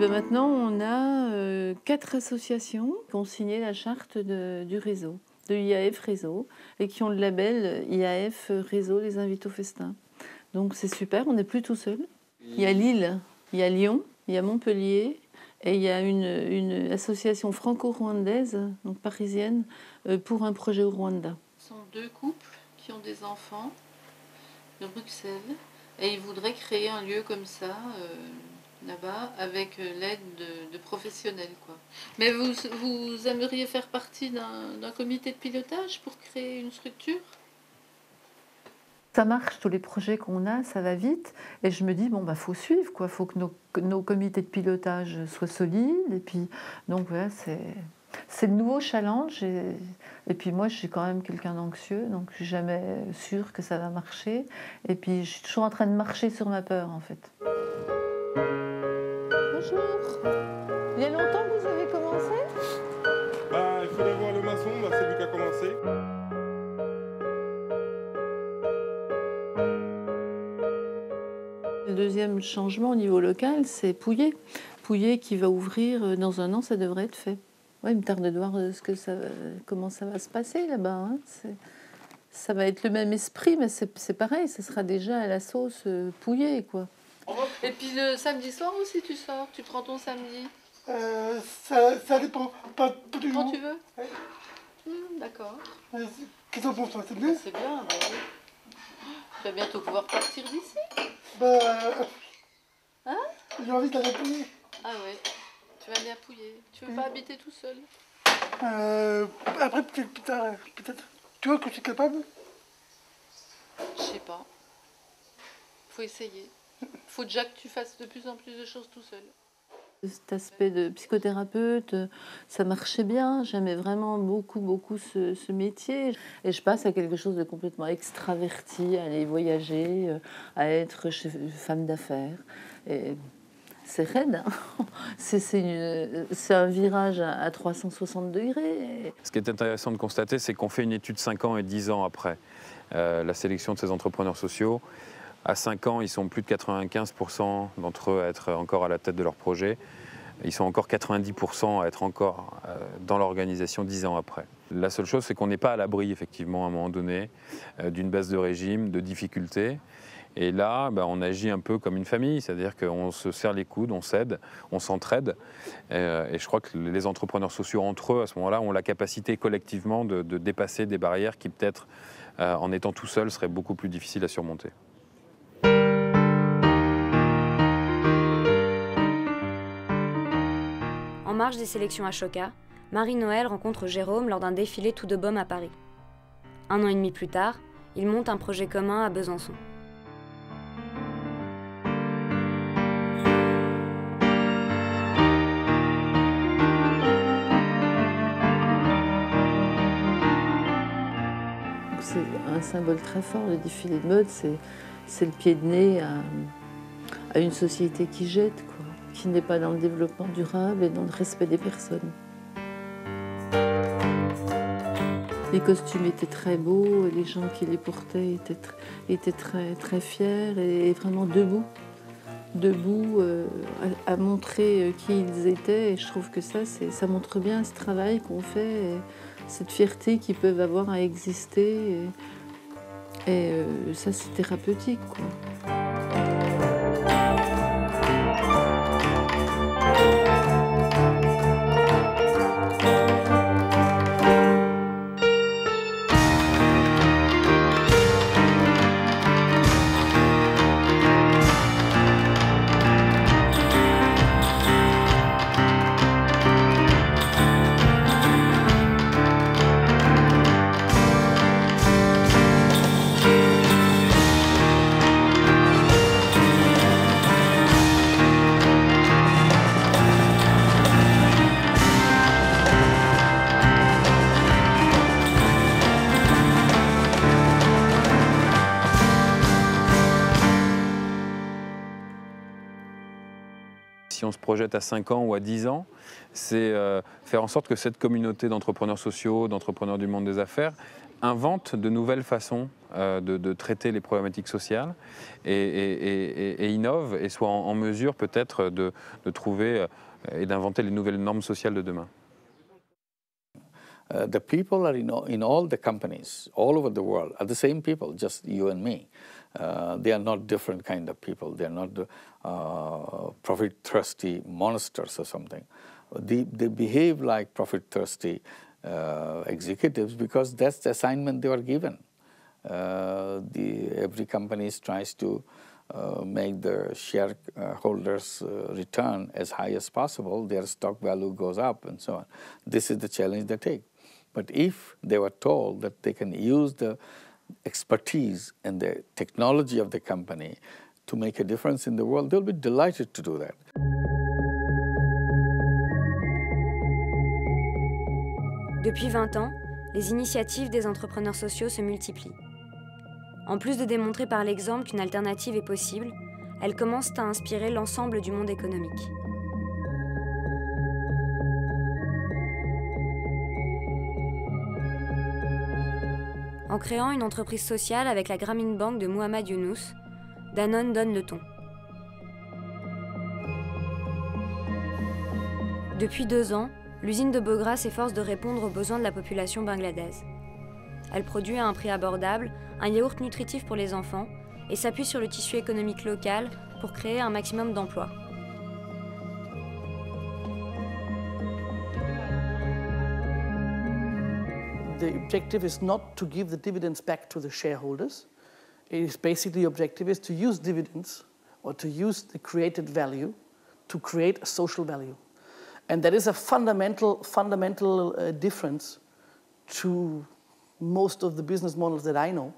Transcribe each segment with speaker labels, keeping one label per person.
Speaker 1: ben maintenant, on a 4 associations qui ont signé la charte du réseau, de IAF Réseau, et qui ont le label IAF Réseau les invitent au festin. Donc c'est super, on n'est plus tout seul. Il y a Lille, il y a Lyon, il y a Montpellier, et il y a une association franco-rwandaise, donc parisienne, pour un projet au Rwanda. Ce sont 2 couples qui ont des enfants de Bruxelles, et ils voudraient créer un lieu comme ça, là-bas, avec l'aide de professionnels, quoi. Mais vous aimeriez faire partie d'un comité de pilotage pour créer une structure ? Ça marche, tous les projets qu'on a, ça va vite. Et je me dis, bon, bah, faut suivre, quoi. Faut que nos comités de pilotage soient solides. Et puis, donc, voilà, c'est le nouveau challenge. Et puis, moi, je suis quand même quelqu'un d'anxieux, donc je suis jamais sûre que ça va marcher. Et puis, je suis toujours en train de marcher sur ma peur, en fait. Bonjour. Il y a longtemps que vous avez commencé ?
Speaker 2: Il faudrait voir le maçon, c'est lui qui a commencé.
Speaker 1: Le deuxième changement au niveau local, c'est Pouillet. Pouillet qui va ouvrir dans 1 an, ça devrait être fait. Ouais, il me tarde de voir comment ça va se passer là-bas. Hein. Ça va être le même esprit, mais c'est pareil, ça sera déjà à la sauce Pouillet, quoi. Et puis le samedi soir aussi, tu sors, tu prends ton samedi.
Speaker 3: Ça dépend, pas tous les jours.
Speaker 1: Quand tu veux.
Speaker 3: Ouais.
Speaker 1: D'accord.
Speaker 3: Qu'est-ce que t'en penses, toi? C'est bien?
Speaker 1: C'est bien, bah oui. Tu vas bientôt pouvoir partir d'ici. Hein?
Speaker 3: J'ai envie d'aller Pouillet.
Speaker 1: Ah ouais, tu vas aller à Pouillet. Tu veux pas habiter tout seul?
Speaker 3: Après, peut-être plus tard, peut-être. Tu vois que je suis capable?
Speaker 1: Je sais pas. Faut essayer. Faut déjà que tu fasses de plus en plus de choses tout seul. Cet aspect de psychothérapeute, ça marchait bien. J'aimais vraiment beaucoup ce métier. Et je passe à quelque chose de complètement extraverti, à aller voyager, à être femme d'affaires. Et c'est raide, hein. C'est un virage à 360 degrés.
Speaker 4: Ce qui est intéressant de constater, c'est qu'on fait une étude 5 ans et 10 ans après la sélection de ces entrepreneurs sociaux. À 5 ans, ils sont plus de 95% d'entre eux à être encore à la tête de leur projet. Ils sont encore 90% à être encore dans l'organisation 10 ans après. La seule chose, c'est qu'on n'est pas à l'abri, effectivement, à un moment donné, d'une baisse de régime, de difficultés. Et là, on agit un peu comme une famille, c'est-à-dire qu'on se serre les coudes, on s'aide, on s'entraide. Et je crois que les entrepreneurs sociaux entre eux, à ce moment-là, ont la capacité collectivement de dépasser des barrières qui, peut-être, en étant tout seul, seraient beaucoup plus difficiles à surmonter.
Speaker 5: En marge des sélections Ashoka, Marie-Noëlle rencontre Jérôme lors d'un défilé tout de baume à Paris. 1 an et demi plus tard, ils montent un projet commun à Besançon.
Speaker 1: C'est un symbole très fort, le défilé de mode, c'est le pied de nez à une société qui jette, quoi, qui n'est pas dans le développement durable et dans le respect des personnes. Les costumes étaient très beaux, les gens qui les portaient étaient très fiers et vraiment debout à montrer qui ils étaient. Et je trouve que ça montre bien ce travail qu'on fait, et cette fierté qu'ils peuvent avoir à exister. Et ça, c'est thérapeutique, quoi.
Speaker 4: Si on se projette à 5 ans ou à 10 ans, c'est faire en sorte que cette communauté d'entrepreneurs sociaux, d'entrepreneurs du monde des affaires, invente de nouvelles façons de traiter les problématiques sociales et innove et soit en mesure peut-être de trouver et d'inventer les nouvelles normes sociales de demain.
Speaker 6: The people are in all the companies all over the world are the same people, just you and me. They are not different kind of people. They are not profit-thirsty monsters or something. They behave like profit-thirsty executives because that's the assignment they were given. Every company tries to make the shareholders' return as high as possible. Their stock value goes up and so on. This is the challenge they take. But if they were told that they can use the expertise and the technology of the company to make a difference in the world, they'll be delighted to do that.
Speaker 5: Depuis 20 ans, les initiatives des entrepreneurs sociaux se multiplient. En plus de démontrer par l'exemple qu'une alternative est possible, elles commencent à inspirer l'ensemble du monde économique. En créant une entreprise sociale avec la Grameen Bank de Muhammad Yunus, Danone donne le ton. Depuis 2 ans, l'usine de Bogra s'efforce de répondre aux besoins de la population bangladaise. Elle produit à un prix abordable un yaourt nutritif pour les enfants et s'appuie sur le tissu économique local pour créer un maximum d'emplois.
Speaker 3: The objective is not to give the dividends back to the shareholders. It is basically the objective is to use dividends or to use the created value to create a social value. And that is a fundamental difference to most of the business models that I know.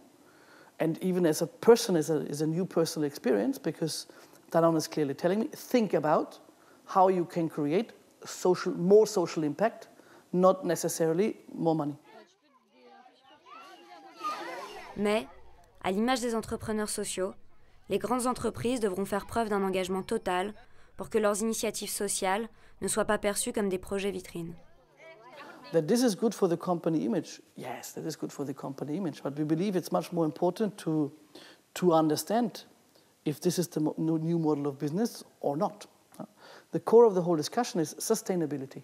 Speaker 3: And even as a person, is a new personal experience, because Danone is clearly telling me, think about how you can create more social impact, not necessarily more money.
Speaker 5: Mais, à l'image des entrepreneurs sociaux, les grandes entreprises devront faire preuve d'un engagement total pour que leurs initiatives sociales ne soient pas perçues comme des projets vitrines.
Speaker 3: That this is good for the company image. Yes, that is good for the company image. But we believe it's much more important to understand if this is the new model of business or not. The core of the whole discussion is sustainability.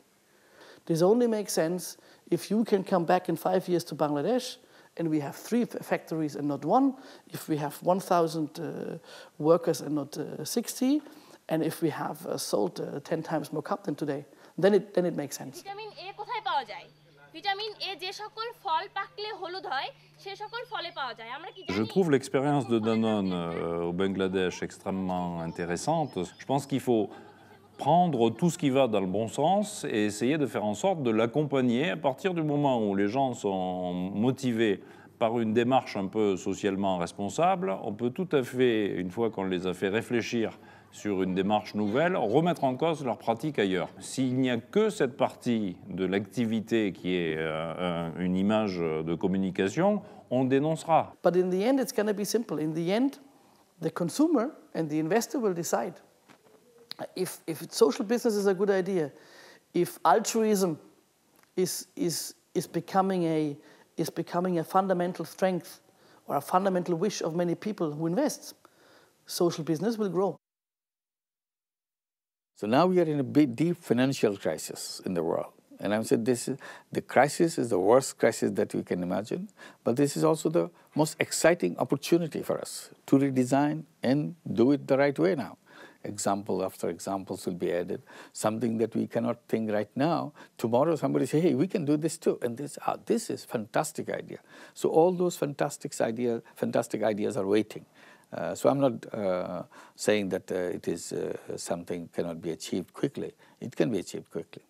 Speaker 3: This only makes sense if you can come back in 5 years to Bangladesh and we have 3 factories and not 1, if we have 1,000 workers and not 60, and if we have sold 10 times more cup than today, then it makes sense.
Speaker 7: Vitamin A কোথায় পাওয়া যায়? Vitamin A যে সকল ফল পাকলে হলুদ হয় সে সকল ফলে পাওয়া যায়। আমরা কি জানি?
Speaker 8: Je trouve l'expérience de Danone au Bangladesh extrêmement intéressante. Je pense qu'il faut prendre tout ce qui va dans le bon sens et essayer de faire en sorte de l'accompagner à partir du moment où les gens sont motivés par une démarche un peu socialement responsable. On peut tout à fait, une fois qu'on les a fait réfléchir sur une démarche nouvelle, remettre en cause leurs pratiques ailleurs. S'il n'y a que cette partie de l'activité qui est une image de communication, on dénoncera.
Speaker 3: But in the end, it's going to be simple. In the end, the consumer and the investor will decide. If social business is a good idea, if altruism is becoming a fundamental strength or a fundamental wish of many people who invest, social business will grow.
Speaker 6: So now we are in a big, deep financial crisis in the world. And I said the crisis is the worst crisis that we can imagine, but this is also the most exciting opportunity for us to redesign and do it the right way now. Example after examples will be added. Something that we cannot think right now, tomorrow somebody say, hey, we can do this too. And this is fantastic idea. So all those fantastic ideas are waiting. So I'm not saying that it is something cannot be achieved quickly. It can be achieved quickly.